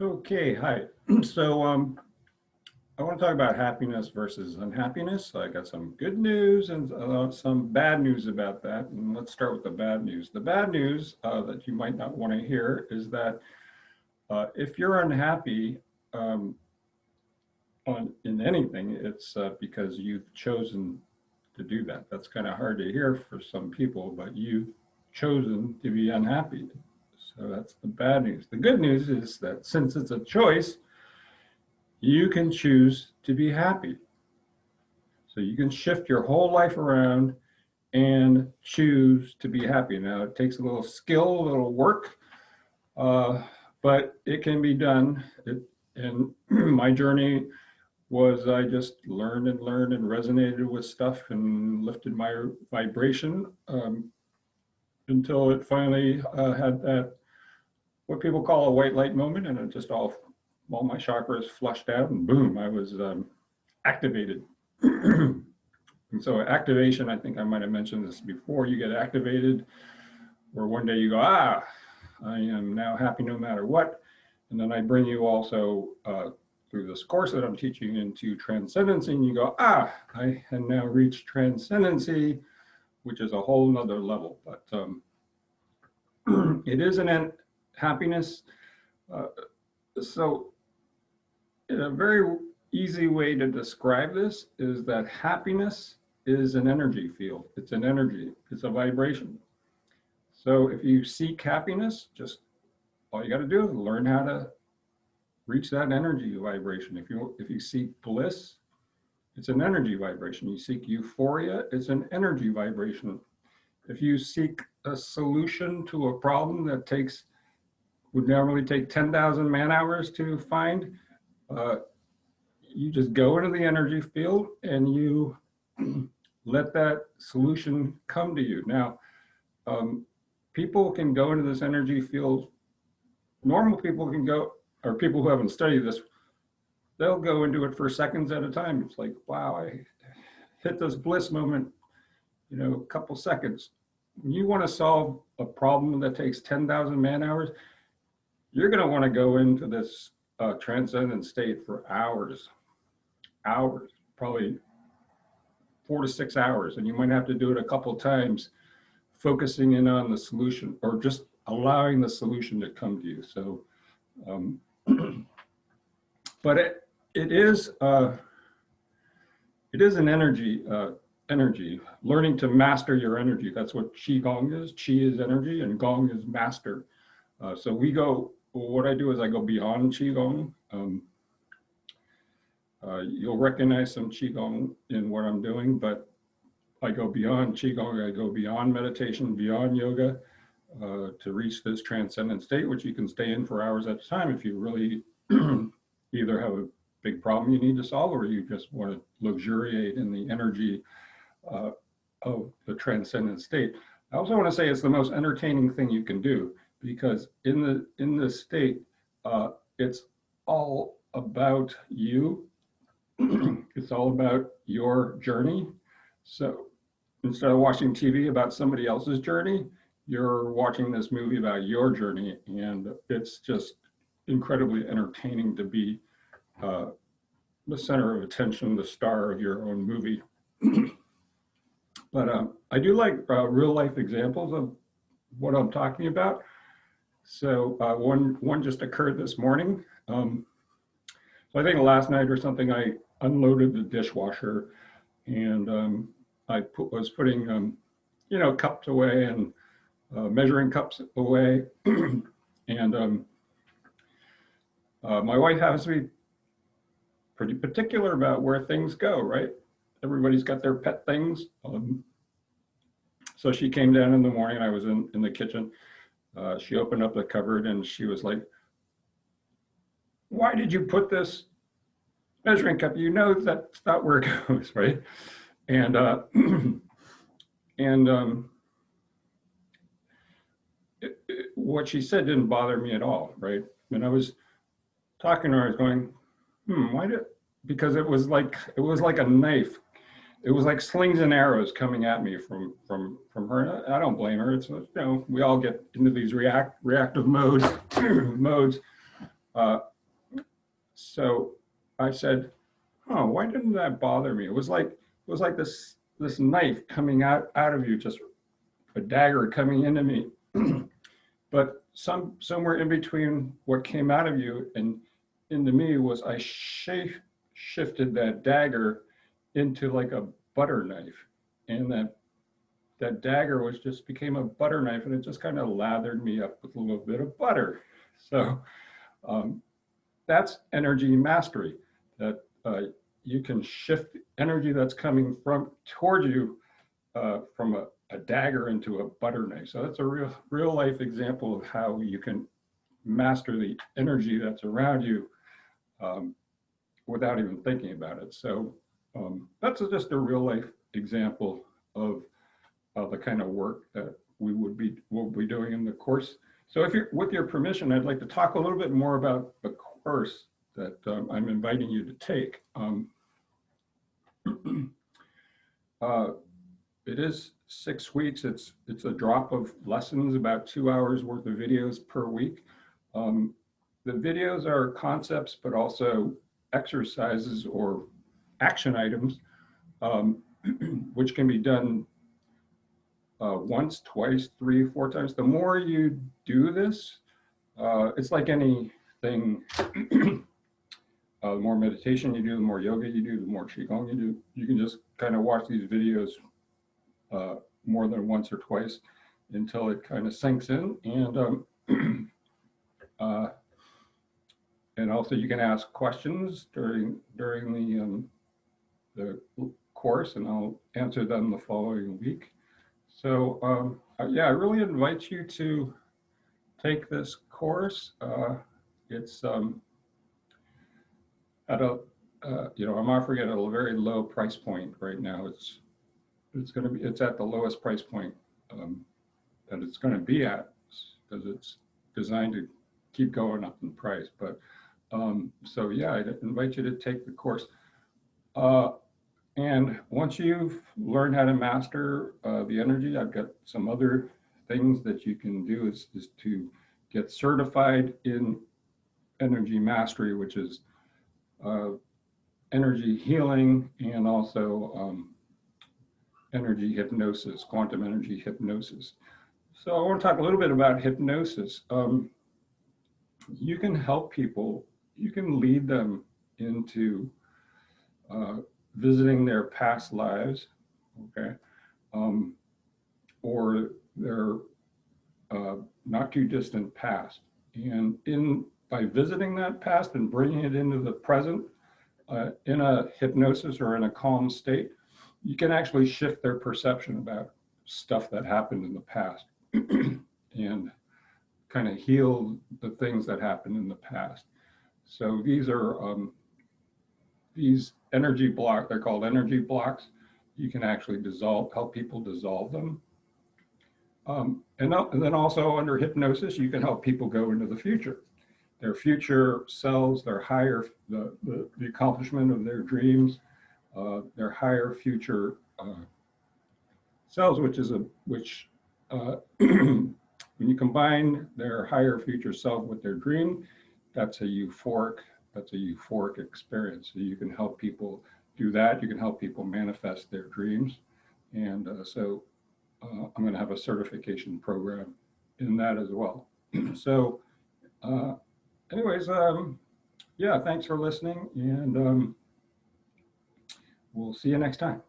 Okay, hi. So I want to talk about happiness versus unhappiness. I got some good news and some bad news about that. And let's start with the bad news. The bad news that you might not want to hear is that if you're unhappy um, in anything, it's because you've chosen to do that. That's kind of hard to hear for some people, but you've chosen to be unhappy. So that's the bad news. The good news is that since it's a choice, you can choose to be happy. So you can shift your whole life around and choose to be happy. Now, it takes a little skill, a little work, uh, but it can be done. And my journey was I just learned and learned and resonated with stuff and lifted my vibration until it finally had that, what people call a white light moment, and it just all my chakras flushed out and boom, I was activated. And so activation, I think I might have mentioned this before, you get activated where one day you go, I am now happy no matter what. And then I bring you also through this course that I'm teaching into Transcendency, and you go, I have now reached Transcendency, which is a whole nother level. But it is an happiness. So a very easy way to describe this is that happiness is an energy field. It's an energy, it's a vibration. So if you seek happiness, just all you got to do is learn how to reach that energy vibration. If you seek bliss, it's an energy vibration. You seek euphoria, it's an energy vibration. If you seek a solution to a problem that would normally take 10,000 man hours to find, you just go into the energy field and you let that solution come to you. Now, people can go into this energy field. Normal people can go, or people who haven't studied this, they'll go into it for seconds at a time. It's like, wow, I hit this bliss moment, a couple seconds. When you want to solve a problem that takes 10,000 man hours, you're going to want to go into this transcendent state for hours, probably 4 to 6 hours. And you might have to do it a couple times, focusing in on the solution or just allowing the solution to come to you. So, but it is an energy, learning to master your energy. That's what Gong is. Qi is energy and Gong is master. So what I do is I go beyond Qigong. You'll recognize some Qigong in what I'm doing, but I go beyond Qigong, I go beyond meditation, beyond yoga to reach this transcendent state, which you can stay in for hours at a time if you really either have a big problem you need to solve or you just want to luxuriate in the energy of the transcendent state. I also want to say it's the most entertaining thing you can do, because in this state, it's all about you. It's all about your journey. So instead of watching TV about somebody else's journey, you're watching this movie about your journey, and it's just incredibly entertaining to be the center of attention, the star of your own movie. But I do like real life examples of what I'm talking about. So one just occurred this morning. So I think last night or something, I unloaded the dishwasher, and I was putting, cups away and measuring cups away. And my wife has to be pretty particular about where things go, right? Everybody's got their pet things. So she came down in the morning, I was in the kitchen. She opened up the cupboard and she was like, why did you put this measuring cup? You know that's not where it goes, right? And what she said didn't bother me at all, right? When I was talking to her, I was going, because it was like a knife. It was like slings and arrows coming at me from her. I don't blame her. It's, we all get into these reactive modes. Uh, so I said, "Oh, why didn't that bother me?" It was like this knife coming out of you, just a dagger coming into me. But somewhere in between what came out of you and into me was I shifted that dagger into like a butter knife, and that dagger was just became a butter knife, and it just kind of lathered me up with a little bit of butter. So um, that's energy mastery. That you can shift energy that's coming from towards you from a dagger into a butter knife. So that's a real life example of how you can master the energy that's around you um, without even thinking about it. So that's just a real life example of the kind of work that we'll be doing in the course. So if you're, with your permission, I'd like to talk a little bit more about the course that I'm inviting you to take. Uh, it is 6 weeks. It's a drop of lessons, about 2 hours worth of videos per week. Um, the videos are concepts, but also exercises or action items, um, which can be done once, twice, 3, 4 times. The more you do this, it's like anything. The more meditation you do, the more yoga you do, the more qigong you do. You can just kind of watch these videos more than once or twice until it kind of sinks in. Uh, and also you can ask questions during the course, and I'll answer them the following week. So yeah, I really invite you to take this course. It's at a I'm offering it at a very low price point right now. It's at the lowest price point that it's going to be at, because it's designed to keep going up in price. But so yeah, I invite you to take the course. And once you've learned how to master the energy, I've got some other things that you can do is to get certified in energy mastery, which is uh, energy healing, and also energy hypnosis, quantum energy hypnosis. So I want to talk a little bit about hypnosis. You can help people, you can lead them into uh, visiting their past lives, okay, or their not too distant past. And by visiting that past and bringing it into the present in a hypnosis or in a calm state, you can actually shift their perception about stuff that happened in the past and kind of heal the things that happened in the past. So these energy blocks, they're called energy blocks. You can actually help people dissolve them. And then also under hypnosis, you can help people go into the future, their future selves, the accomplishment of their dreams, their higher future selves, when you combine their higher future self with their dream, that's a euphoric experience. So you can help people do that. You can help people manifest their dreams. And so I'm going to have a certification program in that as well. So anyways, yeah, thanks for listening, and we'll see you next time.